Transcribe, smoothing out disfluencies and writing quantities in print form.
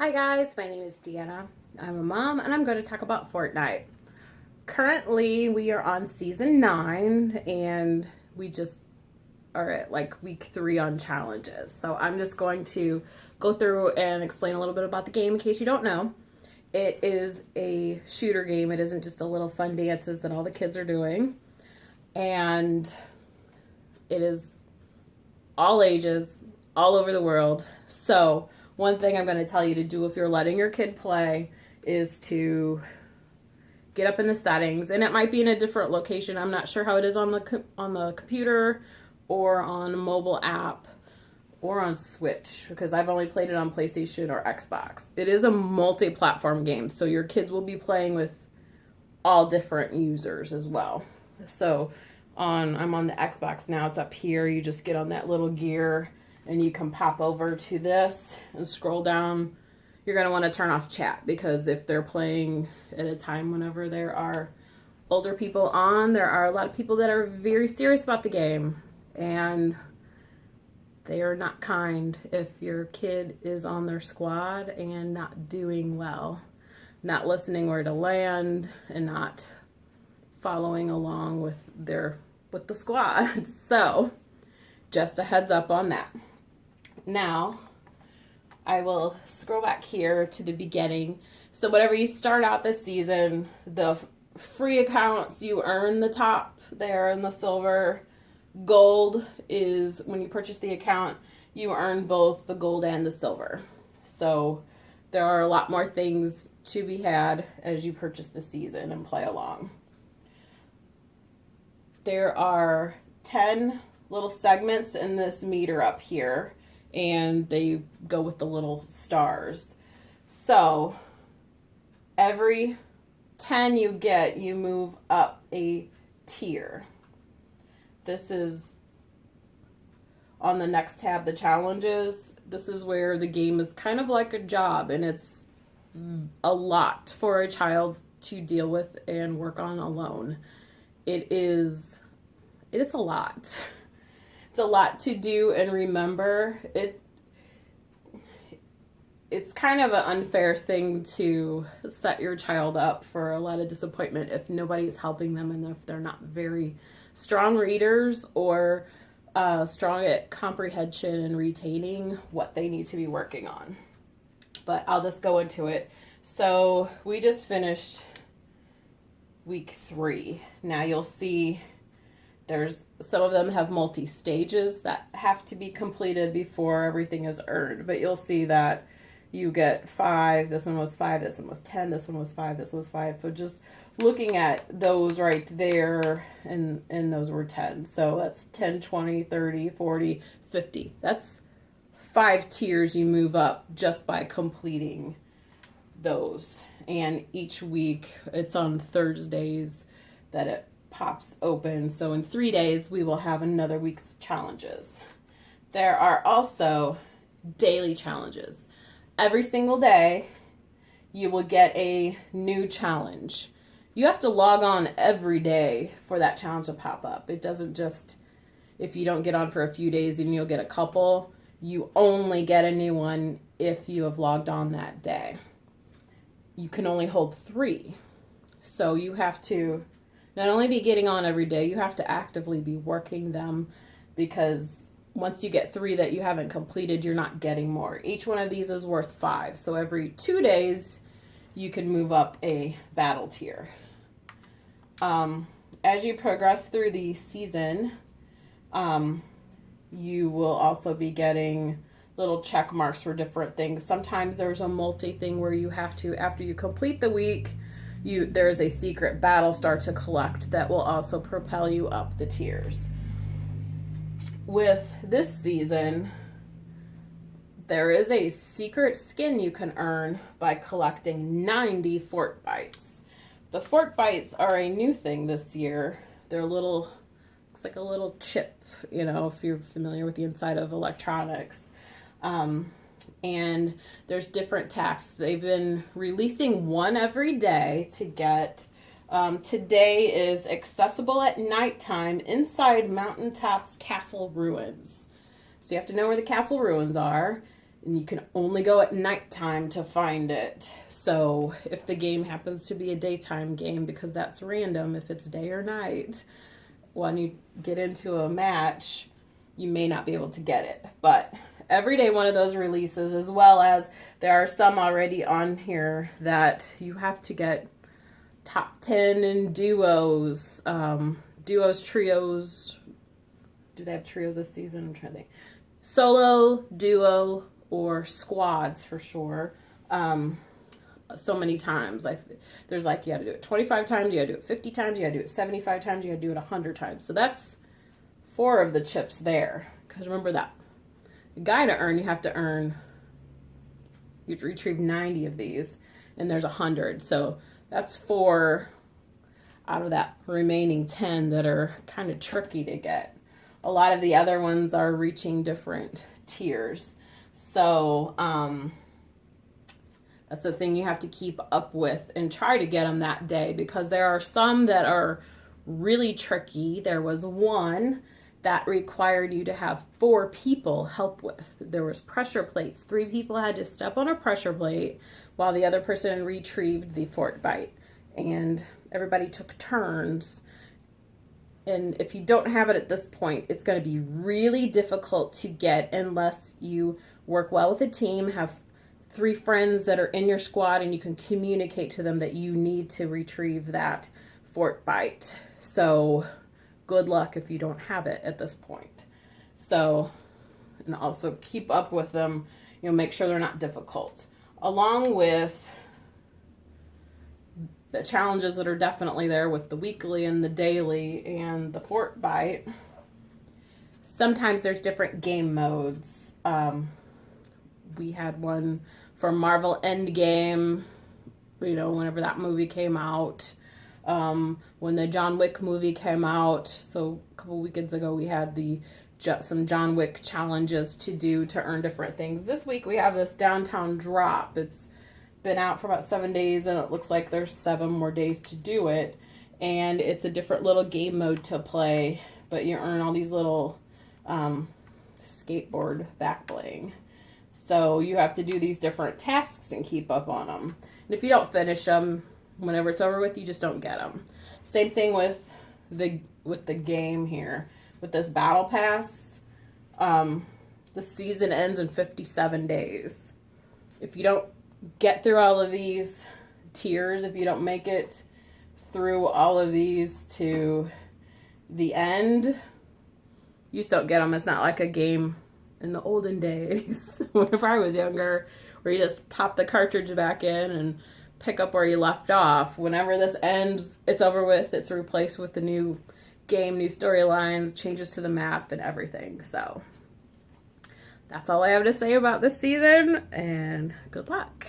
Hi guys, my name is Deanna. I'm a mom and I'm going to talk about Fortnite. Currently, we are on season 9 and we just are at like week 3 on challenges. So I'm just going to go through and explain a little bit about the game in case you don't know. It is a shooter game. It isn't just a little fun dances that all the kids are doing. And it is all ages, all over the world. So one thing I'm going to tell you to do if you're letting your kid play is to get up in the settings, and it might be in a different location. I'm not sure how it is on the computer or on a mobile app or on Switch because I've only played it on PlayStation or Xbox. It is a multi-platform game, so your kids will be playing with all different users as well. So I'm on the Xbox now. It's up here. You just get on that little gear and you can pop over to this and scroll down. You're going to want to turn off chat because if they're playing at a time whenever there are older people on, there are a lot of people that are very serious about the game and they are not kind if your kid is on their squad and not doing well, not listening where to land and not following along with the squad. So just a heads up on that. Now, I will scroll back here to the beginning. So whenever you start out this season, the free accounts, you earn the top there in the silver. Gold is when you purchase the account, you earn both the gold and the silver. So there are a lot more things to be had as you purchase the season and play along. There are 10 little segments in this meter up here, and they go with the little stars. So every 10 you get, you move up a tier. This is on the next tab, the challenges. This is where the game is kind of like a job, and it's a lot for a child to deal with and work on alone. It is a lot. It's a lot to do and remember. It's kind of an unfair thing to set your child up for a lot of disappointment if nobody's helping them and if they're not very strong readers or strong at comprehension and retaining what they need to be working on. But I'll just go into it. So we just finished week 3. Now you'll see there's some of them have multi-stages that have to be completed before everything is earned. But you'll see that you get 5, this one was 5, this one was 10, this one was 5, this was 5. So just looking at those right there, and those were 10. So that's 10, 20, 30, 40, 50. That's 5 tiers you move up just by completing those. And each week, it's on Thursdays that it pops open. So in 3 days, we will have another week's challenges. There are also daily challenges. Every single day, you will get a new challenge. You have to log on every day for that challenge to pop up. It doesn't just, if you don't get on for a few days and you'll get a couple, you only get a new one if you have logged on that day. You can only hold 3. So you have to not only be getting on every day, you have to actively be working them because once you get 3 that you haven't completed, you're not getting more. Each one of these is worth 5. So every 2 days, you can move up a battle tier. As you progress through the season, you will also be getting little check marks for different things. Sometimes there's a multi thing where you have to, after you complete the week, there's a secret battle star to collect that will also propel you up the tiers. With this season, there is a secret skin you can earn by collecting 90 Fort Bites. The Fort Bites are a new thing this year. They're looks like a little chip, if you're familiar with the inside of electronics. And there's different tasks. They've been releasing one every day to get. Today is accessible at nighttime inside mountaintop castle ruins. So you have to know where the castle ruins are. and you can only go at nighttime to find it. So if the game happens to be a daytime game, because that's random if it's day or night, when you get into a match, you may not be able to get it. But every day one of those releases, as well as there are some already on here that you have to get top 10 in duos, duos, trios. Do they have trios this season? I'm trying to think. Solo, duo, or squads for sure. So many times. There's like, you got to do it 25 times, you got to do it 50 times, you got to do it 75 times, you got to do it 100 times. So that's 4 of the chips there. Because remember that the guy to earn, you have to retrieve 90 of these, and there's 100. So that's 4 out of that remaining 10 that are kind of tricky to get. A lot of the other ones are reaching different tiers. So, that's the thing you have to keep up with and try to get them that day, because there are some that are really tricky. There was one that required you to have 4 people help with. There was pressure plates. 3 people had to step on a pressure plate while the other person retrieved the Fortnite. And everybody took turns. And if you don't have it at this point, it's going to be really difficult to get unless you work well with a team, have 3 friends that are in your squad, and you can communicate to them that you need to retrieve that Fortnite. So good luck if you don't have it at this point. So, and also keep up with them, make sure they're not difficult. Along with the challenges that are definitely there with the weekly and the daily and the Fortnite, sometimes there's different game modes. We had one for Marvel Endgame, whenever that movie came out. When the John Wick movie came out, so a couple weekends ago, we had some John Wick challenges to do to earn different things. This week we have this Downtown Drop. It's been out for about 7 days, and it looks like there's 7 more days to do it. And it's a different little game mode to play, but you earn all these little skateboard back bling. So you have to do these different tasks and keep up on them. And if you don't finish them, whenever it's over with, you just don't get them. Same thing with the game here. With this battle pass, the season ends in 57 days. If you don't get through all of these tiers, if you don't make it through all of these to the end, you just don't get them. It's not like a game in the olden days, whenever I was younger, where you just pop the cartridge back in and pick up where you left off. Whenever this ends, it's over with. It's replaced with the new game, new storylines, changes to the map, and everything. So that's all I have to say about this season, and good luck.